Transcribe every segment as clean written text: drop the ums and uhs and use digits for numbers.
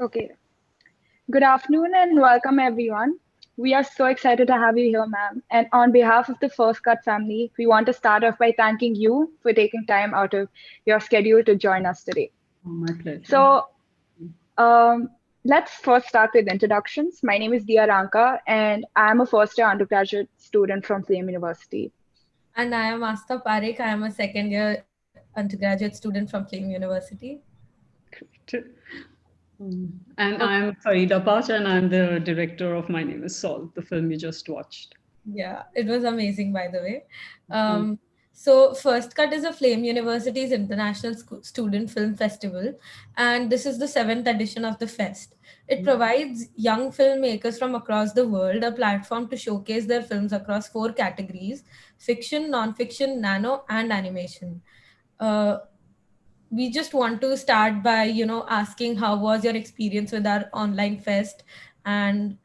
Okay. Good afternoon and welcome everyone. We are so excited to have you here, ma'am. And on behalf of the First Cut family, we want to start off by thanking you for taking time out of your schedule to join us today. Oh, my pleasure. So, um, let's first start with introductions. My name is Ranka, and I'm a first year undergraduate student from Flame University. And I am Aastha Parekh. I am a second year undergraduate student from Flame University. Great. And Okay. I'm Farida Pacha, and I'm the director of My Name is Saul, the film you just watched. Yeah, it was amazing, by the way. Mm. Um, so, First Cut is a Flame University's International Student Film Festival, and this is the seventh edition of the fest. It provides young filmmakers from across the world a platform to showcase their films across four categories: fiction, non-fiction, nano, and animation. Uh, we just want to start by asking how was your experience with our online fest, and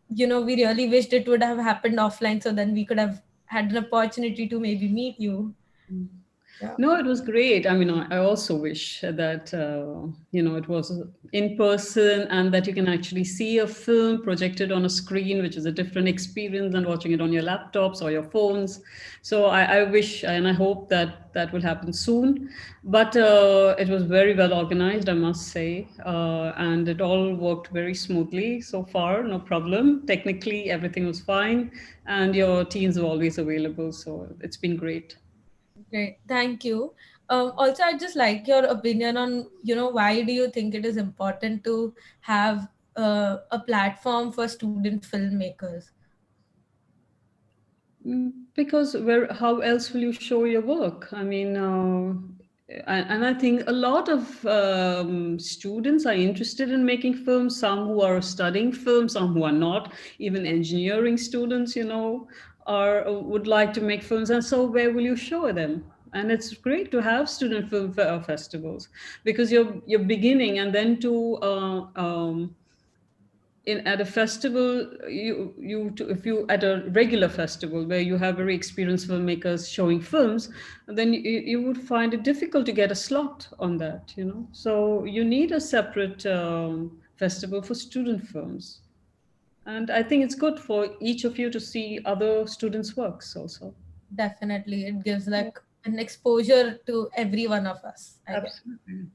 we really wished it would have happened offline so then we could have had an opportunity to maybe meet you. Yeah. No, it was great. I mean, I also wish that, it was in person and that you can actually see a film projected on a screen, which is a different experience than watching it on your laptops or your phones. So I wish and I hope that that will happen soon. But it was very well organized, I must say. And it all worked very smoothly so far, no problem. Technically, everything was fine. And your teams were always available. So it's been great. Great, thank you. Also, I'd just like your opinion on why do you think it is important to have a platform for student filmmakers? Because where how else will you show your work? I mean, and I think a lot of students are interested in making films. Some who are studying film, some who are not. Even engineering students, are would like to make films. And so, where will you show them? And it's great to have student film festivals because you're beginning, and then to in at a festival if you at a regular festival where you have very experienced filmmakers showing films, then you would find it difficult to get a slot on that, so you need a separate festival for student films, and I think it's good for each of you to see other students works also. Definitely, it gives Yeah. like an exposure to every one of us, I guess. Absolutely.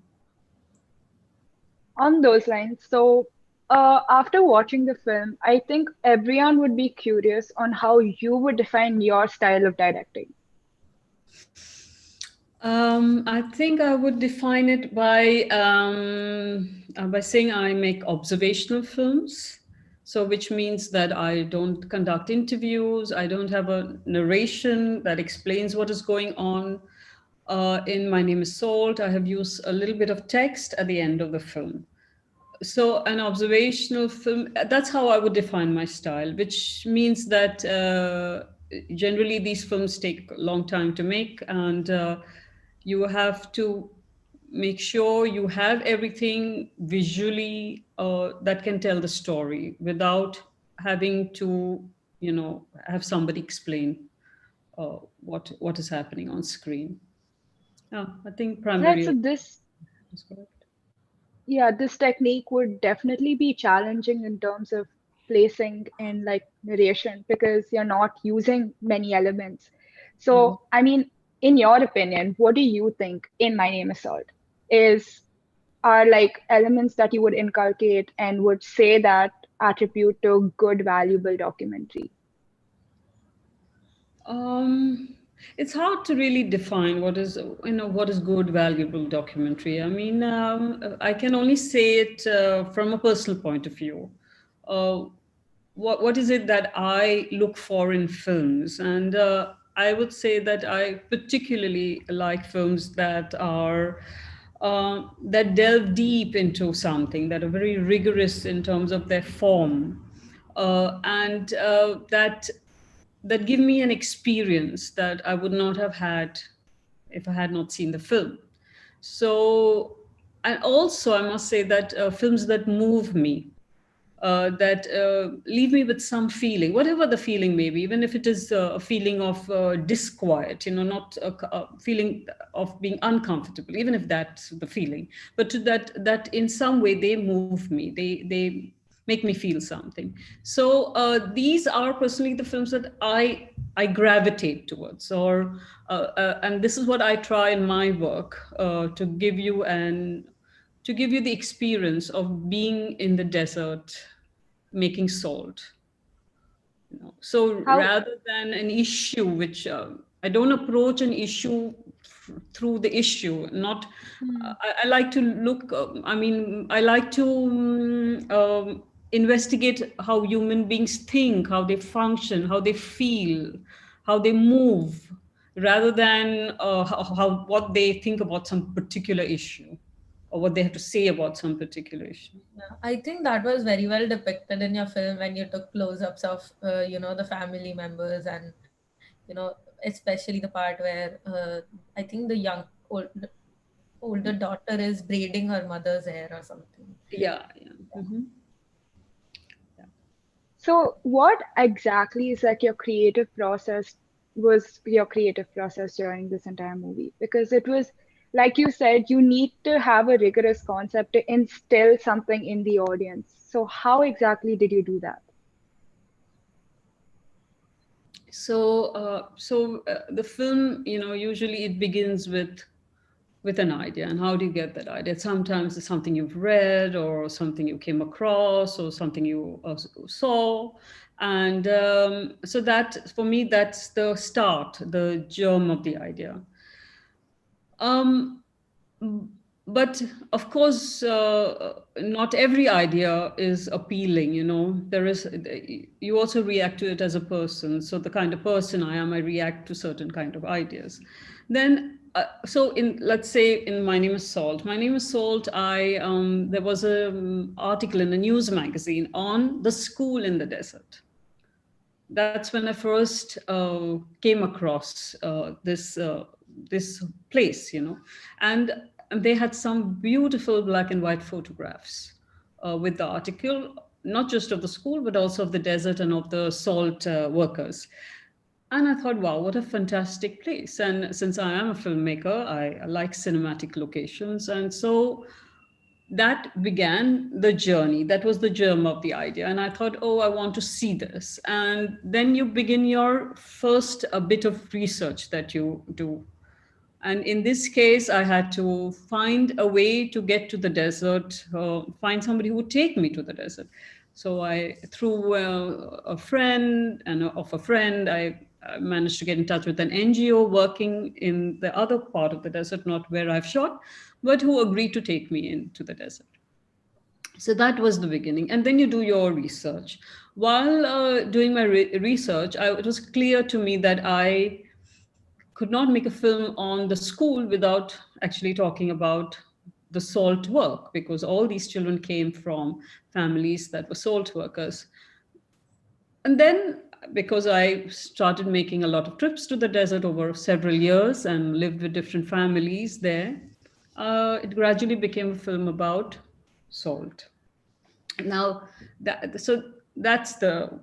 On those lines, so after watching the film, I think everyone would be curious on how you would define your style of directing. I think I would define it by saying I make observational films. So, which means that I don't conduct interviews, I don't have a narration that explains what is going on. In My Name is Salt, I have used a little bit of text at the end of the film. So, an observational film, that's how I would define my style, which means that generally these films take a long time to make, and you have to make sure you have everything visually that can tell the story without having to, have somebody explain what is happening on screen. Yeah, I think Right, primarily so this, is correct. yeah, this technique would definitely be challenging in terms of placing in like narration because you're not using many elements. Mm. So, I mean, in your opinion, what do you think in My Name is Salt is are like elements that you would inculcate and would say that attribute to good, valuable documentary? Um, it's hard to really define what is good, valuable documentary. I mean, I can only say it from a personal point of view. Uh, what is it that I look for in films? And I would say that I particularly like films that delve deep into something, that are very rigorous in terms of their form, and that give me an experience that I would not have had if I had not seen the film. So, and also I must say that films that move me, that leave me with some feeling, whatever the feeling may be, even if it is a feeling of disquiet, not a feeling of being uncomfortable, even if that's the feeling, but to that in some way they move me, they make me feel something. So these are personally the films that I gravitate towards, or and this is what I try in my work, to give you the experience of being in the desert making salt. So How? rather than an issue, which I don't approach an issue through the issue. Not, Hmm. I like to look. I like to investigate how human beings think, how they function, how they feel, how they move, rather than how what they think about some particular issue, or what they have to say about some particular issue. Yeah, I think that was very well depicted in your film when you took close-ups of, the family members, and, especially the part where I think the older daughter is braiding her mother's hair or something. Yeah, yeah. Yeah. So, what exactly is like your creative process? Was your creative process during this entire movie? Because it was, like you said, you need to have a rigorous concept to instill something in the audience. So, how exactly did you do that? So the film, usually it begins with an idea. And how do you get that idea? Sometimes it's something you've read, or something you came across, or something you saw. And so that, for me, that's the start, the germ of the idea. Um, but of course, not every idea is appealing. There is, you also react to it as a person. So the kind of person I am, I react to certain kind of ideas. Then so in, let's say, in My Name is Salt, I there was a article in a news magazine on the school in the desert. That's when I first came across this place, and they had some beautiful black and white photographs with the article, not just of the school, but also of the desert and of the salt workers. And I thought, wow, what a fantastic place. And since I am a filmmaker, I like cinematic locations. And so that began the journey. That was the germ of the idea. And I thought, oh, I want to see this. And then you begin your first a bit of research that you do. And in this case, I had to find a way to get to the desert, find somebody who would take me to the desert. So through a friend and of a friend, I managed to get in touch with an NGO working in the other part of the desert, not where I've shot, but who agreed to take me into the desert. So that was the beginning. And then you do your research. While doing my research, it was clear to me that I could not make a film on the school without actually talking about the salt work, because all these children came from families that were salt workers. And then, because I started making a lot of trips to the desert over several years and lived with different families there, it gradually became a film about salt. Now, that's the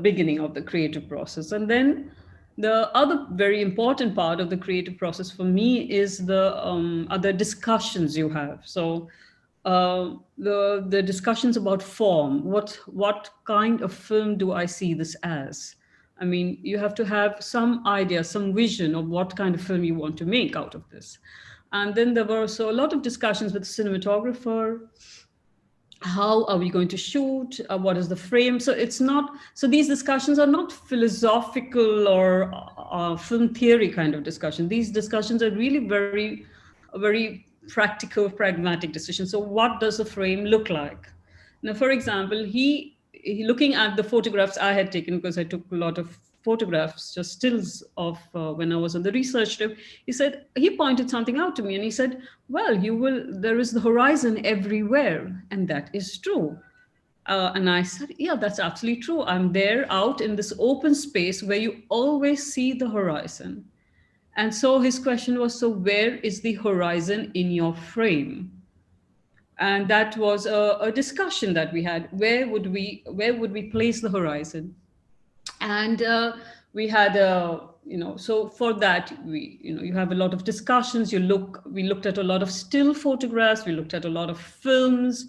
beginning of the creative process. And then the other very important part of the creative process for me is the other discussions you have. So the discussions about form. What kind of film do I see this as? I mean, you have to have some idea, some vision of what kind of film you want to make out of this. And then there were so a lot of discussions with the cinematographer. How are we going to shoot? What is the frame? So it's not, so these discussions are not philosophical or film theory kind of discussion. These discussions are really very practical, pragmatic decisions. So what does the frame look like? Now, for example, he looking at the photographs I had taken, because I took a lot of photographs, just stills of when I was on the research trip. He pointed something out to me, and he said, well, there is the horizon everywhere. And that is true. And I said, yeah, that's absolutely true. I'm there out in this open space where you always see the horizon. And so his question was, so where is the horizon in your frame? And that was a discussion that we had. Where would we place the horizon? And we had a, so for that, you have a lot of discussions. We looked at a lot of still photographs, we looked at a lot of films.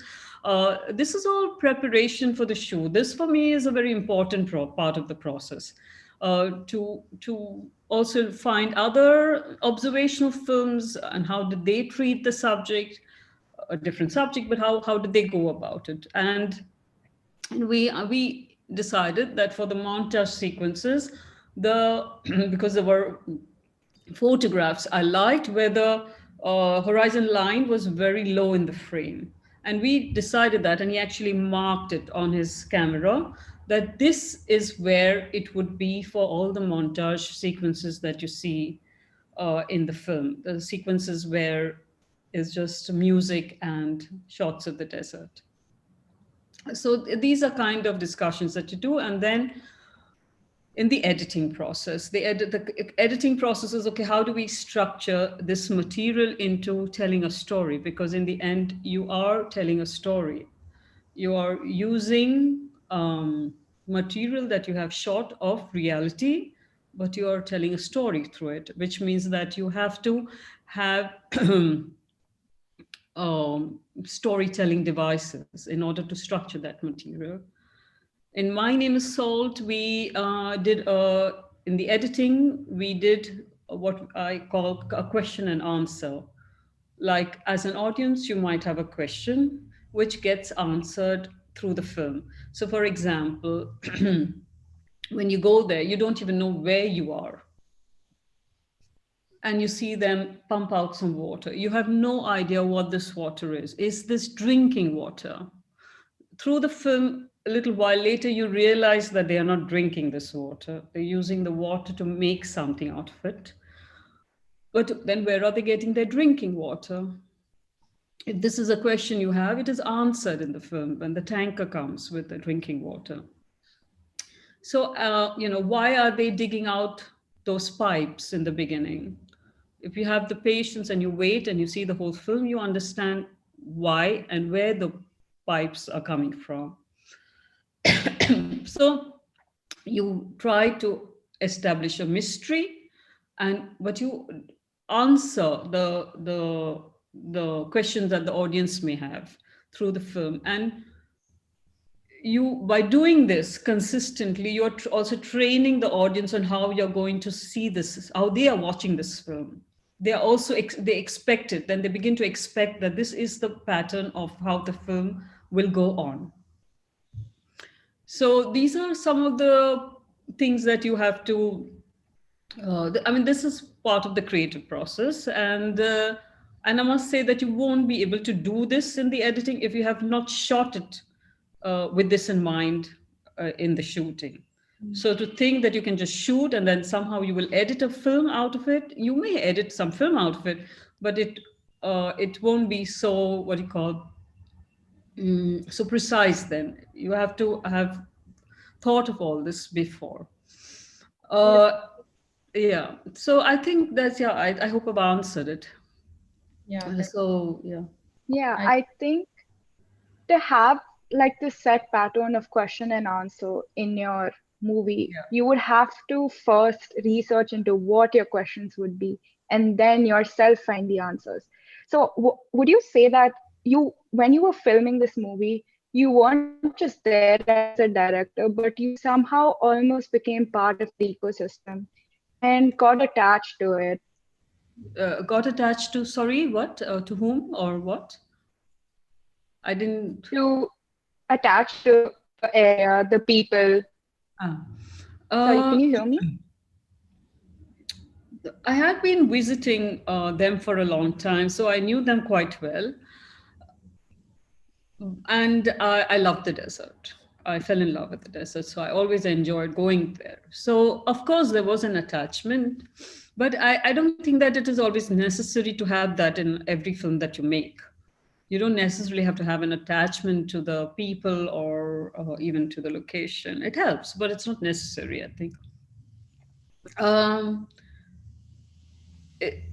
This is all preparation for the show. This for me is a very important part of the process, to also find other observational films and how did they treat the subject, a different subject, but how did they go about it. And we decided that for the montage sequences, the because there were photographs I liked where the horizon line was very low in the frame, and we decided that, and he actually marked it on his camera, that this is where it would be for all the montage sequences that you see in the film, the sequences where is just music and shots of the desert. So these are kind of discussions that you do. And then in the editing process, the editing process is, okay, how do we structure this material into telling a story? Because in the end, you are telling a story. You are using material that you have shot of reality, but you are telling a story through it, which means that you have to have storytelling devices in order to structure that material. In My Name is Salt, we did in the editing, we did what I call a question and answer. Like, as an audience, you might have a question which gets answered through the film. So, for example, when you go there, you don't even know where you are, and you see them pump out some water. You have no idea what this water is. Is this drinking water? Through the film, a little while later, you realize that they are not drinking this water. They're using the water to make something out of it. But then where are they getting their drinking water? If this is a question you have, it is answered in the film when the tanker comes with the drinking water. So, why are they digging out those pipes in the beginning? If you have the patience and you wait and you see the whole film, you understand why and where the pipes are coming from. So you try to establish a mystery, but you answer the questions that the audience may have through the film. And you, by doing this consistently, you're also training the audience on how you're going to see this, how they are watching this film. They are also they expect it, then they begin to expect that this is the pattern of how the film will go on. So these are some of the things that you have to. I mean, this is part of the creative process, and I must say that you won't be able to do this in the editing if you have not shot it with this in mind in the shooting. So to think that you can just shoot and then somehow you will edit a film out of it, you may edit some film out of it, but it won't be so, what do you call, so precise. Then you have to have thought of all this before. Yeah, Uh, yeah. So I think that's, yeah. I hope I've answered it. yeah, So yeah. Yeah, I, I think to have like the set pattern of question and answer in your movie, Yeah. you would have to first research into what your questions would be and then yourself find the answers. So, would you say that when you were filming this movie, you weren't just there as a director, but you somehow almost became part of the ecosystem and got attached to it, Got attached to, sorry, what? To whom or what? I didn't. to attach to the area, the people. Ah. Sorry, Uh, can you hear me? I had been visiting them for a long time, so I knew them quite well. And I loved the desert. I fell in love with the desert, so I always enjoyed going there. So, of course, there was an attachment, but I don't think that it is always necessary to have that in every film that you make. You don't necessarily have to have an attachment to the people or even to the location. It helps, but it's not necessary, I think. Um, it,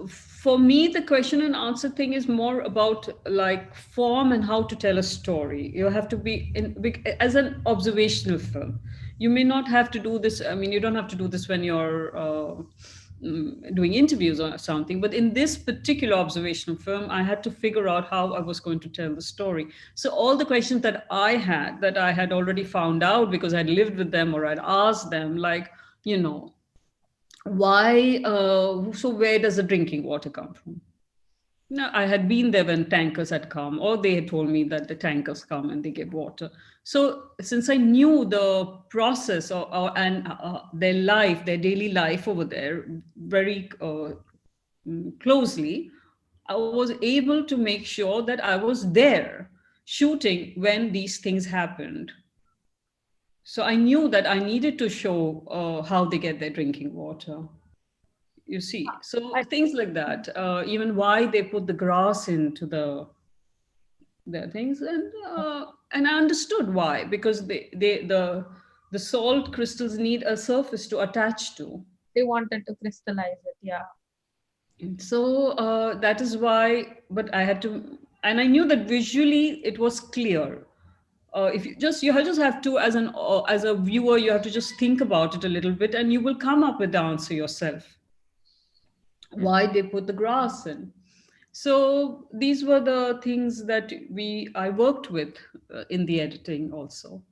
for me, the question and answer thing is more about like form and how to tell a story. You have to be as an observational film. You may not have to do this. I mean, you don't have to do this when you're doing interviews or something. But in this particular observational film, I had to figure out how I was going to tell the story. So all the questions that I had already found out because I'd lived with them or I'd asked them, like, you know, why so where does the drinking water come from? No, I had been there when tankers had come, or they had told me that the tankers come and they get water. So since I knew the process and their life, their daily life over there very closely, I was able to make sure that I was there shooting when these things happened. So I knew that I needed to show how they get their drinking water. You see, so I, things like that, even why they put the grass into the things, and I understood why, because the salt crystals need a surface to attach to. They wanted to crystallize it. Yeah. So that is why, but I had to, and I knew that visually it was clear. If you just have to, as a viewer, you have to just think about it a little bit, and you will come up with the answer yourself. Why they put the grass in. So these were the things that I worked with in the editing also.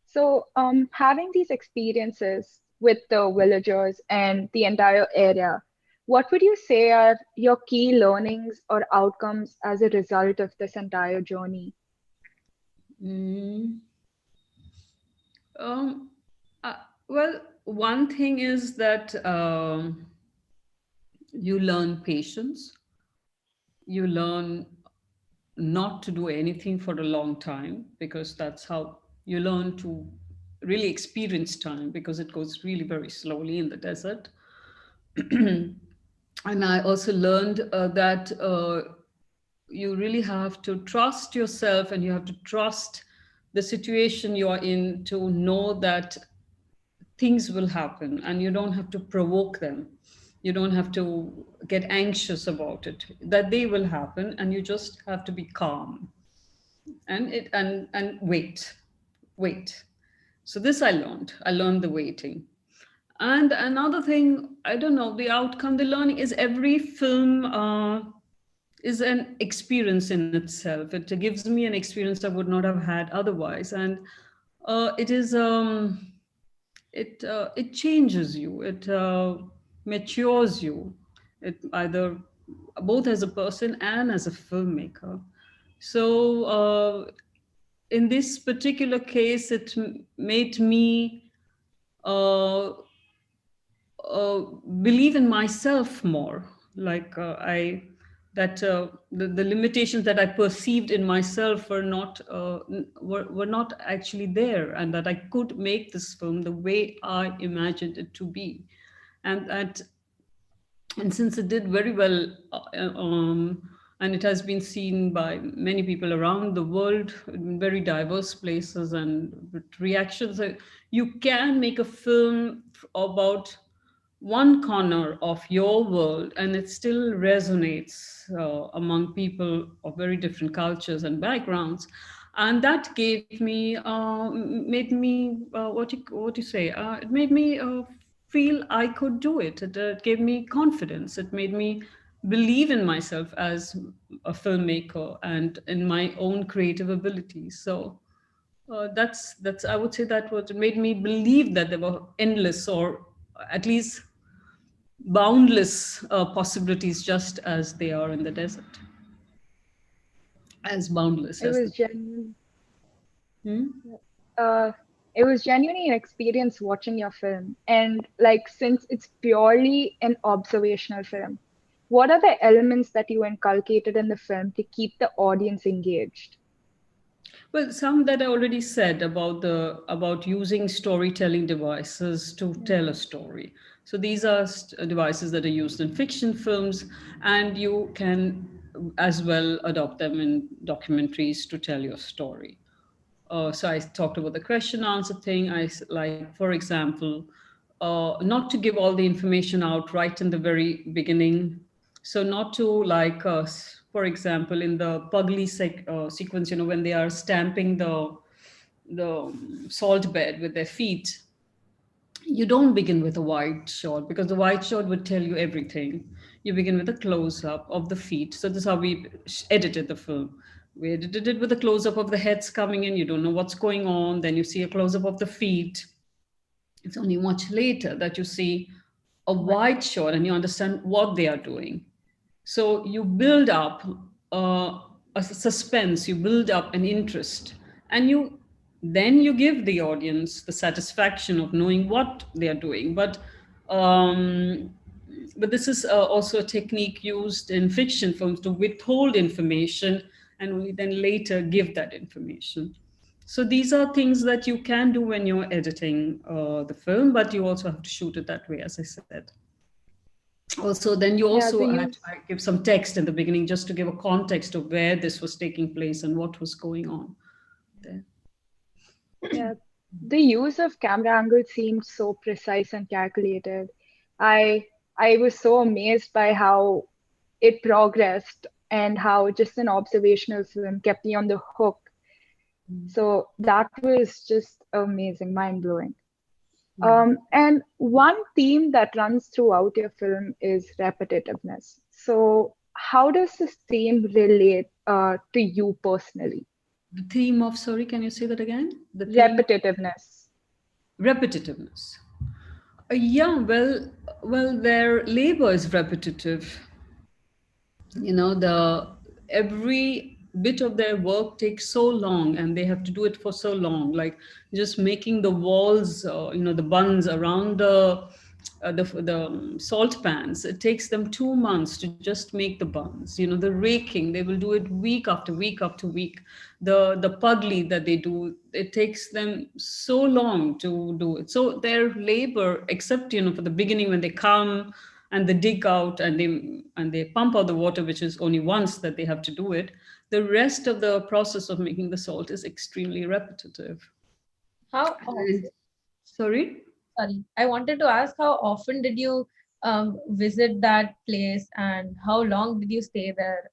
so, having these experiences with the villagers and the entire area, what would you say are your key learnings or outcomes as a result of this entire journey? Mm. Um, uh, well, one thing is that you learn patience. You learn not to do anything for a long time, because that's how you learn to really experience time, because it goes really very slowly in the desert. And I also learned that you really have to trust yourself, and you have to trust the situation you are in, to know that things will happen and you don't have to provoke them. You don't have to get anxious about it, that they will happen, and you just have to be calm and wait. So this I learned the waiting. And another thing, I don't know, the outcome, the learning is every film is an experience in itself. It gives me an experience I would not have had otherwise. And it is it changes you, it matures you, it either both as a person and as a filmmaker. So in this particular case, it made me uh, uh, believe in myself more. Like the limitations that I perceived in myself were not actually there, and that I could make this film the way I imagined it to be. And that and since it did very well, and it has been seen by many people around the world in very diverse places and with reactions, you can make a film about one corner of your world, and it still resonates among people of very different cultures and backgrounds. And that made me what you say, it made me feel I could do it. It gave me confidence. It made me believe in myself as a filmmaker and in my own creative abilities. So that's I would say that what made me believe that there were endless, or at least boundless, possibilities, just as they are in the desert, as boundless It as was the. genuine. Hmm? Uh, it was genuinely an experience watching your film. And like, since it's purely an observational film, what are the elements that you inculcated in the film to keep the audience engaged? Well, some that I already said about using storytelling devices to Yeah. tell a story. So these are devices that are used in fiction films, and you can as well adopt them in documentaries to tell your story. So I talked about the question answer thing. Like, for example, not to give all the information out right in the very beginning. So not to like, for example, in the Pugly sequence, when they are stamping the salt bed with their feet, you don't begin with a wide shot because the wide shot would tell you everything. You begin with a close up of the feet. So this is how we edited the film. We edited it with a close up of the heads coming in. You don't know what's going on. Then you see a close up of the feet. It's only much later that you see a wide shot and you understand what they are doing. So you build up a suspense, you build up an interest, and you give the audience the satisfaction of knowing what they are doing. Um, but this is also a technique used in fiction films to withhold information and only then later give that information. So these are things that you can do when you're editing the film, but you also have to shoot it that way, as I said. Also, then you Yeah, also the had use to give some text in the beginning just to give a context of where this was taking place and what was going on there. yeah, the use of camera angles seemed so precise and calculated. I I was so amazed by how it progressed and how just an observational film kept me on the hook. So that was just amazing, mind-blowing. And one theme that runs throughout your film is repetitiveness. So how does this theme relate to you personally? The theme of, sorry, can you say that again? The theme, Repetitiveness. repetitiveness. Yeah, well, their labor is repetitive. The every bit of their work takes so long and they have to do it for so long, like just making the walls, the buns around the salt pans. It takes them 2 months to just make the buns. The raking, they will do it week after week after week. The pugly that they do, it takes them so long to do it. So their labor, except for the beginning when they come and they dig out and they pump out the water, which is only once that they have to do it, the rest of the process of making the salt is extremely repetitive. How often? Sorry. Sorry, I wanted to ask how often did you visit that place and how long did you stay there?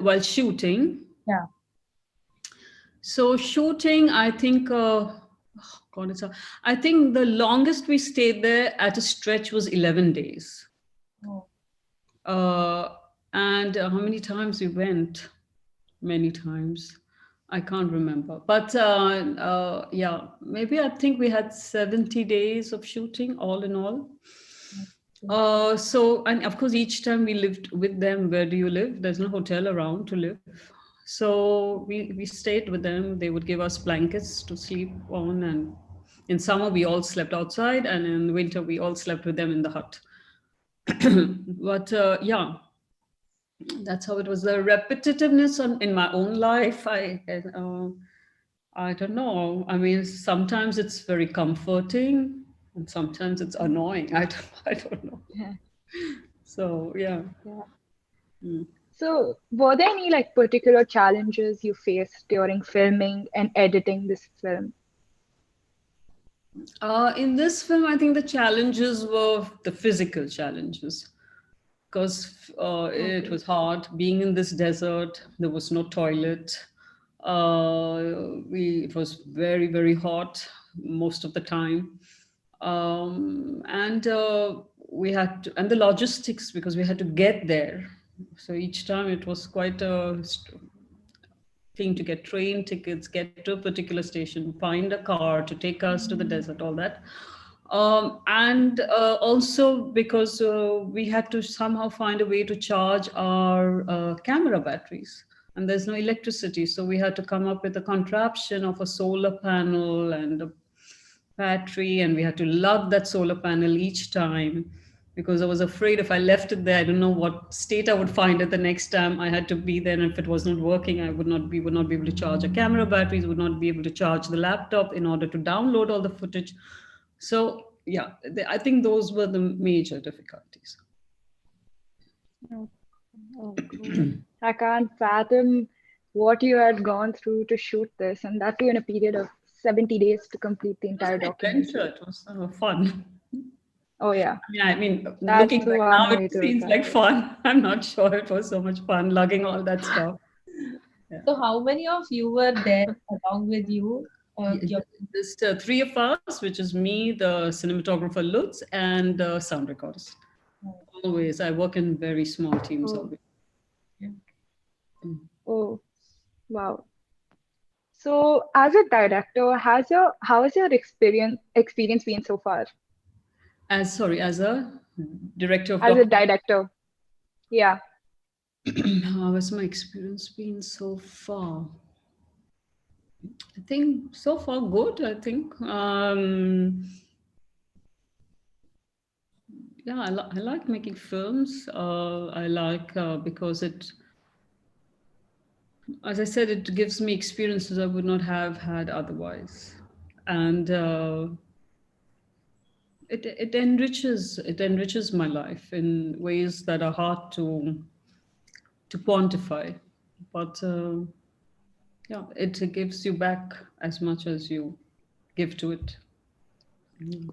While shooting. Yeah. So shooting, I think, God, I think the longest we stayed there at a stretch was 11 days. Oh. Uh, and how many times we went? Many times. I can't remember. But yeah, maybe I think we had 70 days of shooting all in all. And of course, each time we lived with them. Where do you live? There's no hotel around to live. So we stayed with them. They would give us blankets to sleep on. And in summer, we all slept outside. And in winter, we all slept with them in the hut. But yeah, that's how it was. The repetitiveness in my own life, I don't know. I mean, sometimes it's very comforting and sometimes it's annoying. I don't know. Yeah. So yeah. Yeah. Mm. So were there any like particular challenges you faced during filming and editing this film? In this film, I think the challenges were the physical challenges because it Okay. was hard being in this desert. There was no toilet. It was very, very hot most of the time. And we had to, and the logistics, because we had to get there. So each time it was quite a thing to get train tickets, get to a particular station, find a car to take us to the desert, all that. And also because we had to somehow find a way to charge our camera batteries. And there's no electricity. So we had to come up with a contraption of a solar panel and a battery. And we had to lug that solar panel each time because I was afraid if I left it there, I don't know what state I would find it the next time I had to be there. And if it was not working, I would not be able to charge a camera batteries, would not be able to charge the laptop in order to download all the footage. So yeah, I think those were the major difficulties. Oh, oh, cool. I can't fathom what you had gone through to shoot this, and that too in a period of 70 days to complete the It was entire an adventure. documentary. It was fun. Oh yeah, Looking that's back one now, way it to look seems at like it. fun. I'm not sure it was so much fun lugging all that stuff. Yeah. So how many of you were there along with you? Yeah, Just three of us, which is me, the cinematographer Lutz, and the sound recordist. Always, I work in very small teams Oh, always. Yeah. Mm. oh, wow. So, as a director, how has your experience been so far? As a director of As a documentary, director, yeah. how has my experience been so far? I think so far good. I think, yeah, I like making films. I like because it, as I said, it gives me experiences I would not have had otherwise, and it enriches my life in ways that are hard to quantify, but yeah, it gives you back as much as you give to it. Mm.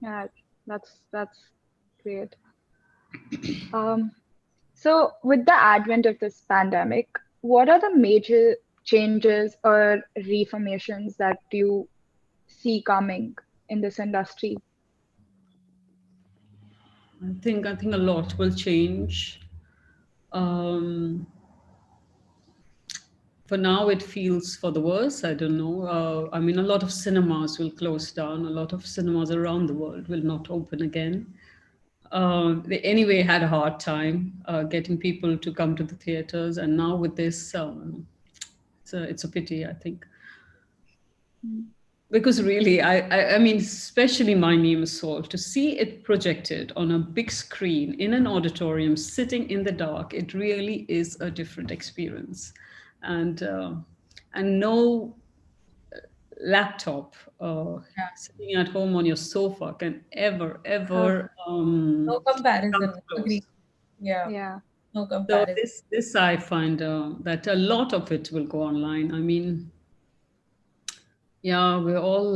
Yeah, that's great. Um, so with the advent of this pandemic, what are the major changes or reformations that you see coming in this industry? I think a lot will change. Um, for now, it feels for the worse. I don't know. A lot of cinemas will close down. A lot of cinemas around the world will not open again. They anyway had a hard time getting people to come to the theaters, and now with this, it's a pity, I think. Mm. Because really, I mean, especially My Name is Saul, to see it projected on a big screen in an auditorium, sitting in the dark, it really is a different experience, and uh, and no laptop Yeah. sitting at home on your sofa can ever Uh, ever No come comparison. Agree. close. Yeah. yeah, No So comparison. this I find that a lot of it will go online. I mean, yeah, we're all.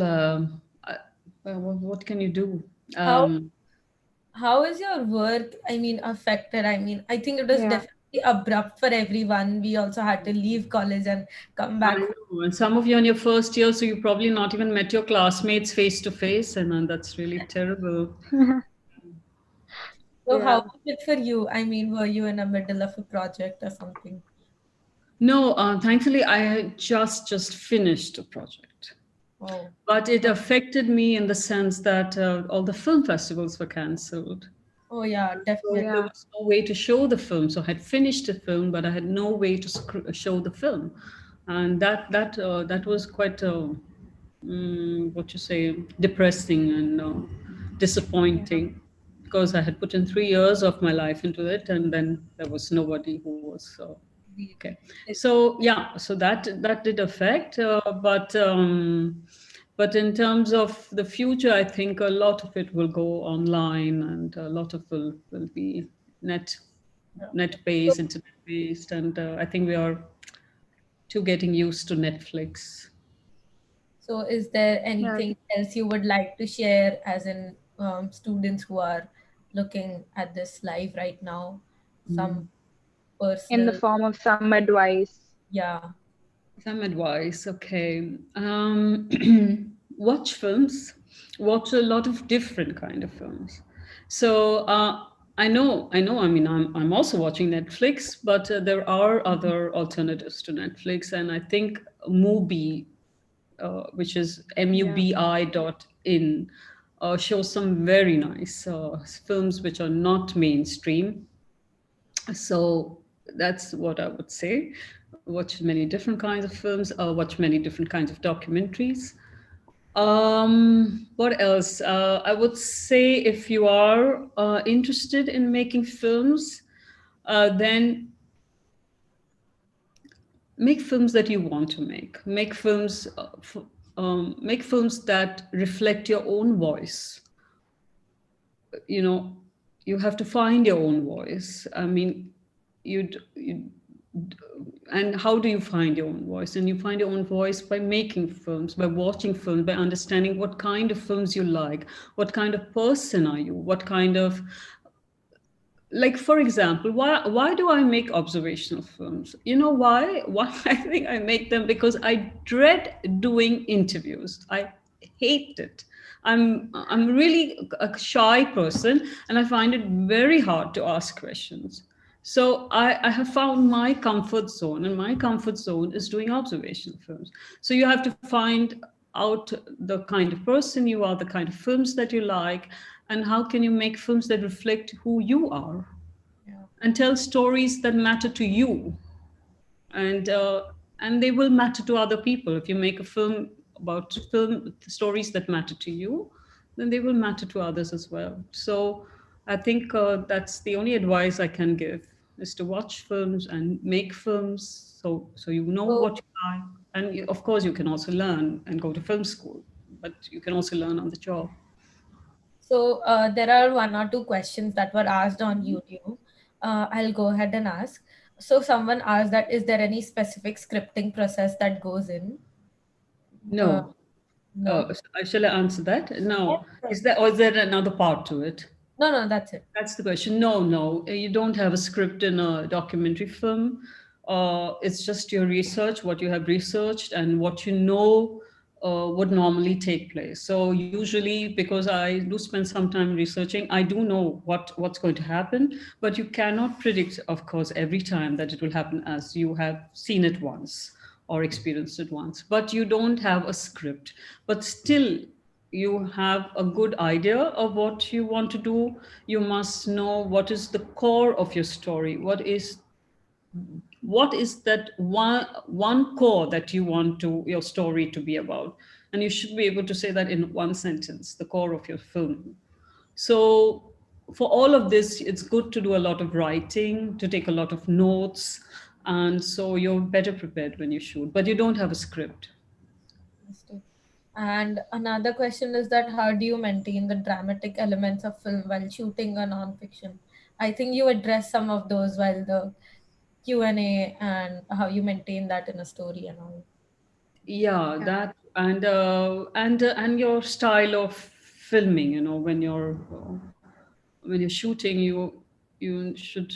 Well, what can you do? How Um, how is your work, I mean, affected? I mean, I think it was yeah, definitely abrupt for everyone. We also had to leave college and come I back home. know, and some of you on your first year, so you probably not even met your classmates face to face, and that's really terrible. So how yeah. was it for you? I mean, were you in the middle of a project or something? No, thankfully, I had just finished a project, Oh, but it so, affected me in the sense that all the film festivals were cancelled. oh yeah, Oh So definitely. there yeah, was no way to show the film. So I had finished the film, but I had no way to show the film, and that was quite what you say, depressing and yeah, disappointing, because I had put in 3 years of my life into it, and then there was nobody who was okay. It, So yeah, so that did affect, but in terms of the future, I think a lot of it will go online, and a lot of will be net yeah. net So, based, internet based, and I think we are too getting used to Netflix. so is there yeah. anything else you would like to share as in students who are looking at this live right now? Some Mm. In the personal, form of some advice. yeah. Some advice, okay. Watch films. Watch a lot of different kind of films. So I know. I mean, I'm also watching Netflix, but there are other alternatives to Netflix, and I think Mubi, which is Yeah, mubi.in, shows some very nice films which are not mainstream. So that's what I would say. Watch many different kinds of films, watch many different kinds of documentaries. What else? I would say if you are interested in making films, then make films that you want to make. Make films that reflect your own voice. You know, you have to find your own voice. I mean, you and how do you find your own voice? And you find your own voice by making films, by watching films, by understanding what kind of films you like, what kind of person are you, what kind of, like, for example, why do I make observational films? You know why I think I make them? Because I dread doing interviews. I hate it. I'm really a shy person, and I find it very hard to ask questions. So I have found my comfort zone, and my comfort zone is doing observational films. So you have to find out the kind of person you are, the kind of films that you like, and how can you make films that reflect who you are Yeah. and tell stories that matter to you, and and they will matter to other people. If you make a film about film stories that matter to you, then they will matter to others as well. So I think that's the only advice I can give, is to watch films and make films, so you know what So, you like. And of course you can also learn and go to film school, but you can also learn on the job. there are one or two questions that were asked on YouTube. I'll go ahead and ask. So someone asked that is there any specific scripting process that goes in? Uh, No. no. Shall I answer that? Yes, No. sure. Is there, or is there another part to it? No, no, that's it. That's the question. No, no. You don't have a script in a documentary film. It's just your research, what you have researched, and what you know would normally take place. So usually, because I do spend some time researching, I do know what's going to happen, but you cannot predict, of course, every time that it will happen as you have seen it once or experienced it once. But you don't have a script. But still, you have a good idea of what you want to do. You must know what is the core of your story. What is that one core that you want to your story to be about, and you should be able to say that in one sentence, the core of your film. So for all of this, it's good to do a lot of writing, to take a lot of notes, and so you're better prepared when you shoot, but you don't have a script. Understood. And another question is that how do you maintain the dramatic elements of film while shooting a non-fiction? I think you address some of those while the Q&A and how you maintain that in a story and all. Yeah, Yeah. that, and your style of filming, when you're shooting, you should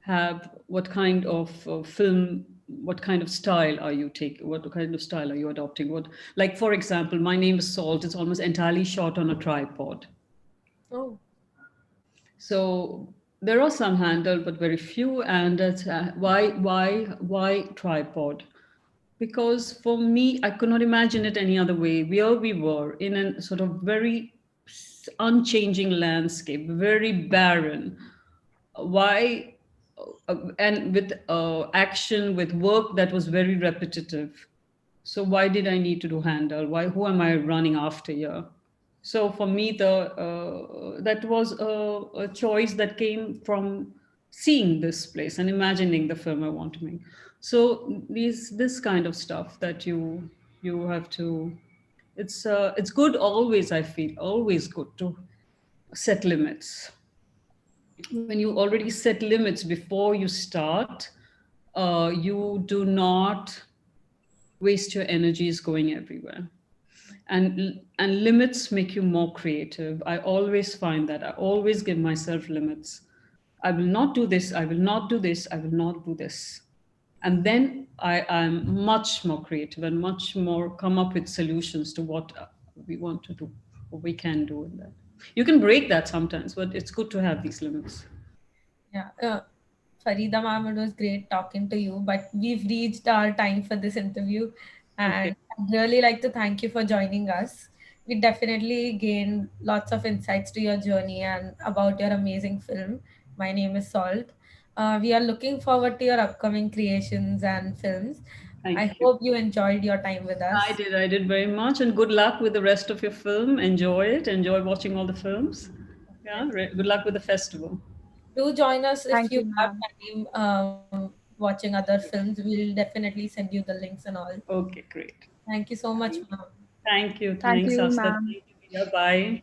have what kind of film, what kind of style are you taking, what kind of style are you adopting, what, like, for example, My Name is Salt, it's almost entirely shot on a tripod. Oh, So there are some handheld but very few, and that's why tripod? Because for me, I could not imagine it any other way. Where we were in a sort of very unchanging landscape, very barren. Why? And with action, with work that was very repetitive. So why did I need to do handle? Why? Who am I running after here? So for me, the that was a choice that came from seeing this place and imagining the film I want to make. So this kind of stuff that you have to. It's good always. I feel always good to set limits. When you already set limits before you start, you do not waste your energies going everywhere. And limits make you more creative. I always find that I always give myself limits. I will not do this, I will not do this, I will not do this. And then I am much more creative and much more come up with solutions to what we want to do, what we can do in that. You can break that sometimes, but it's good to have these limits. yeah. Farida ma'am, it was great talking to you, but we've reached our time for this interview. Okay. And I'd really like to thank you for joining us. We definitely gained lots of insights to your journey and about your amazing film. My Name is Salt. We are looking forward to your upcoming creations and films. I Thank you. hope you enjoyed your time with us. I did very much, and good luck with the rest of your film. Enjoy it. Enjoy watching all the films. Yeah, good luck with the festival. Do join us if Thank you you, have ma'am. time watching other films. We'll definitely send you the links and all. Okay, great. Thank you so much, Thank you. ma'am. Thank you. Thank Thanks, you, Aastha. ma'am. Thank you. Bye.